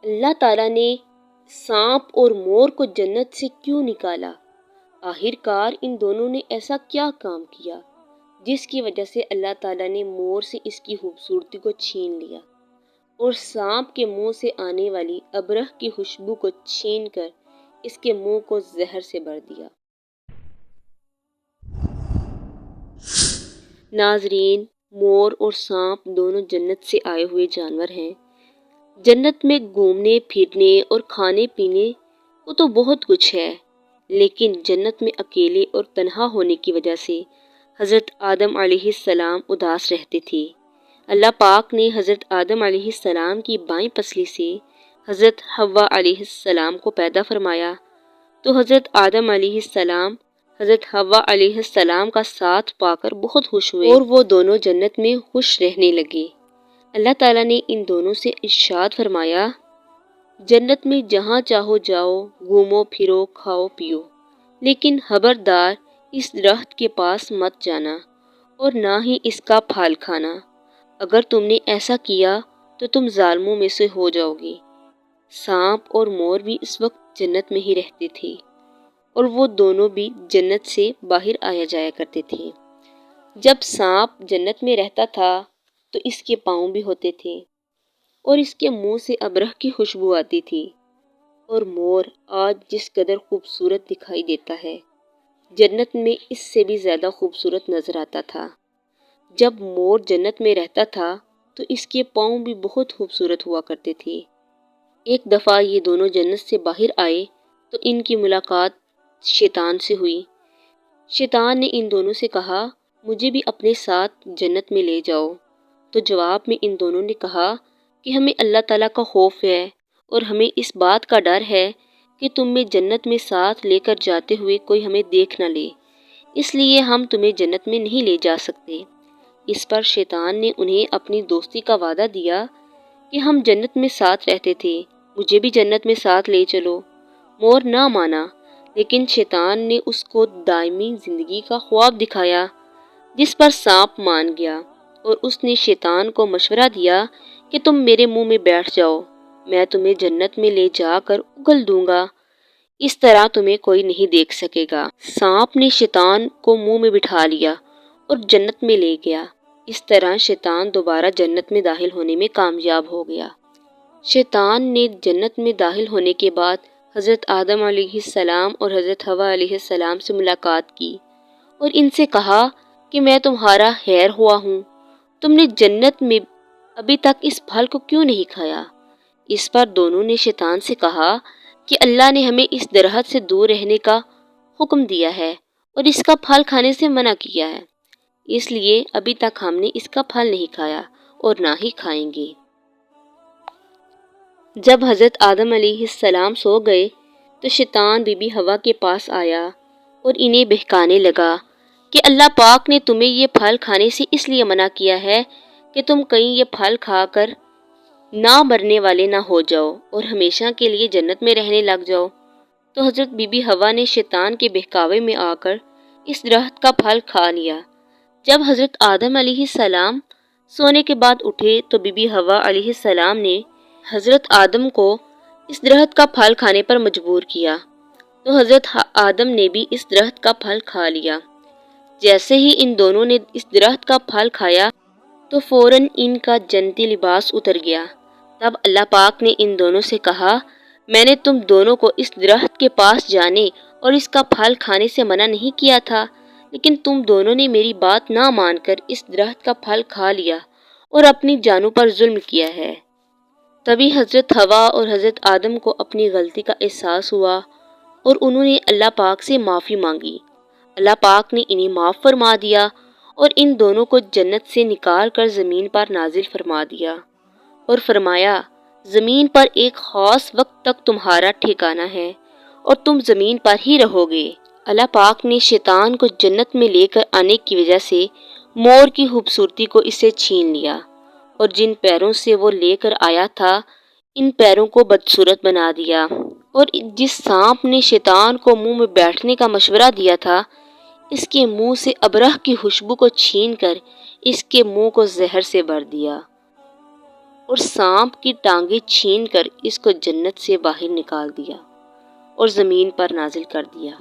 اللہ تعالیٰ نے سانپ اور مور کو جنت سے کیوں نکالا؟ آخر کار ان دونوں نے ایسا کیا کام کیا جس کی وجہ سے اللہ تعالیٰ نے مور سے اس کی خوبصورتی کو چھین لیا اور سانپ کے منہ سے آنے والی ابرہ کی خوشبو کو چھین کر اس کے منہ کو زہر سے بھر دیا؟ ناظرین، مور اور سانپ دونوں جنت سے آئے ہوئے جانور ہیں۔ جنت میں گھومنے پھرنے اور کھانے پینے کو تو بہت کچھ ہے، لیکن جنت میں اکیلے اور تنہا ہونے کی وجہ سے حضرت آدم علیہ السلام اداس رہتے تھے۔ اللہ پاک نے حضرت آدم علیہ السلام کی بائیں پسلی سے حضرت حوا علیہ السلام کو پیدا فرمایا تو حضرت آدم علیہ السلام حضرت حوا علیہ السلام کا ساتھ پا کر بہت خوش ہوئے اور وہ دونوں جنت میں خوش رہنے لگے۔ اللہ تعالیٰ نے ان دونوں سے ارشاد فرمایا، جنت میں جہاں چاہو جاؤ، گھومو پھرو، کھاؤ پیو، لیکن خبردار اس درخت کے پاس مت جانا اور نہ ہی اس کا پھل کھانا۔ اگر تم نے ایسا کیا تو تم ظالموں میں سے ہو جاؤ گے۔ سانپ اور مور بھی اس وقت جنت میں ہی رہتے تھے اور وہ دونوں بھی جنت سے باہر آیا جایا کرتے تھے۔ جب سانپ جنت میں رہتا تھا تو اس کے پاؤں بھی ہوتے تھے اور اس کے منہ سے ابرہ کی خوشبو آتی تھی، اور مور آج جس قدر خوبصورت دکھائی دیتا ہے، جنت میں اس سے بھی زیادہ خوبصورت نظر آتا تھا۔ جب مور جنت میں رہتا تھا تو اس کے پاؤں بھی بہت خوبصورت ہوا کرتے تھے۔ ایک دفعہ یہ دونوں جنت سے باہر آئے تو ان کی ملاقات شیطان سے ہوئی۔ شیطان نے ان دونوں سے کہا، مجھے بھی اپنے ساتھ جنت میں لے جاؤ۔ تو جواب میں ان دونوں نے کہا کہ ہمیں اللہ تعالیٰ کا خوف ہے اور ہمیں اس بات کا ڈر ہے کہ تم میں جنت میں ساتھ لے کر جاتے ہوئے کوئی ہمیں دیکھ نہ لے، اس لیے ہم تمہیں جنت میں نہیں لے جا سکتے۔ اس پر شیطان نے انہیں اپنی دوستی کا وعدہ دیا کہ ہم جنت میں ساتھ رہتے تھے، مجھے بھی جنت میں ساتھ لے چلو۔ مور نہ مانا، لیکن شیطان نے اس کو دائمی زندگی کا خواب دکھایا، جس پر سانپ مان گیا اور اس نے شیطان کو مشورہ دیا کہ تم میرے منہ میں بیٹھ جاؤ، میں تمہیں جنت میں لے جا کر اگل دوں گا، اس طرح تمہیں کوئی نہیں دیکھ سکے گا۔ سانپ نے شیطان کو منہ میں بٹھا لیا اور جنت میں لے گیا۔ اس طرح شیطان دوبارہ جنت میں داخل ہونے میں کامیاب ہو گیا۔ شیطان نے جنت میں داخل ہونے کے بعد حضرت آدم علیہ السلام اور حضرت حوا علیہ السلام سے ملاقات کی اور ان سے کہا کہ میں تمہارا خیر ہوا ہوں، تم نے جنت میں ابھی تک اس پھل کو کیوں نہیں کھایا؟ اس پر دونوں نے شیطان سے کہا کہ اللہ نے ہمیں اس درخت سے دور رہنے کا حکم دیا ہے اور اس کا پھل کھانے سے منع کیا ہے، اس لیے ابھی تک ہم نے اس کا پھل نہیں کھایا اور نہ ہی کھائیں گے۔ جب حضرت آدم علیہ السلام سو گئے تو شیطان بی بی حوا کے پاس آیا اور انہیں بہکانے لگا کہ اللہ پاک نے تمہیں یہ پھل کھانے سے اس لیے منع کیا ہے کہ تم کہیں یہ پھل کھا کر نہ مرنے والے نہ ہو جاؤ اور ہمیشہ کے لیے جنت میں رہنے لگ جاؤ۔ تو حضرت بی بی حوا نے شیطان کے بہکاوے میں آ کر اس درخت کا پھل کھا لیا۔ جب حضرت آدم علیہ السلام سونے کے بعد اٹھے تو بی بی حوا علیہ السلام نے حضرت آدم کو اس درخت کا پھل کھانے پر مجبور کیا، تو حضرت آدم نے بھی اس درخت کا پھل کھا لیا۔ جیسے ہی ان دونوں نے اس درخت کا پھل کھایا تو فوراً ان کا جنتی لباس اتر گیا۔ تب اللہ پاک نے ان دونوں سے کہا، میں نے تم دونوں کو اس درخت کے پاس جانے اور اس کا پھل کھانے سے منع نہیں کیا تھا، لیکن تم دونوں نے میری بات نہ مان کر اس درخت کا پھل کھا لیا اور اپنی جانوں پر ظلم کیا ہے۔ تبھی حضرت حوا اور حضرت آدم کو اپنی غلطی کا احساس ہوا اور انہوں نے اللہ پاک سے معافی مانگی۔ اللہ پاک نے انہیں معاف فرما دیا اور ان دونوں کو جنت سے نکال کر زمین پر نازل فرما دیا اور فرمایا، زمین پر ایک خاص وقت تک تمہارا ٹھکانہ ہے اور تم زمین پر ہی رہو گے۔ اللہ پاک نے شیطان کو جنت میں لے کر آنے کی وجہ سے مور کی خوبصورتی کو اسے چھین لیا اور جن پیروں سے وہ لے کر آیا تھا ان پیروں کو بدصورت بنا دیا، اور جس سانپ نے شیطان کو منہ میں بیٹھنے کا مشورہ دیا تھا اس کے منہ سے ابرہ کی خوشبو کو چھین کر اس کے منہ کو زہر سے بھر دیا، اور سانپ کی ٹانگیں چھین کر اس کو جنت سے باہر نکال دیا اور زمین پر نازل کر دیا۔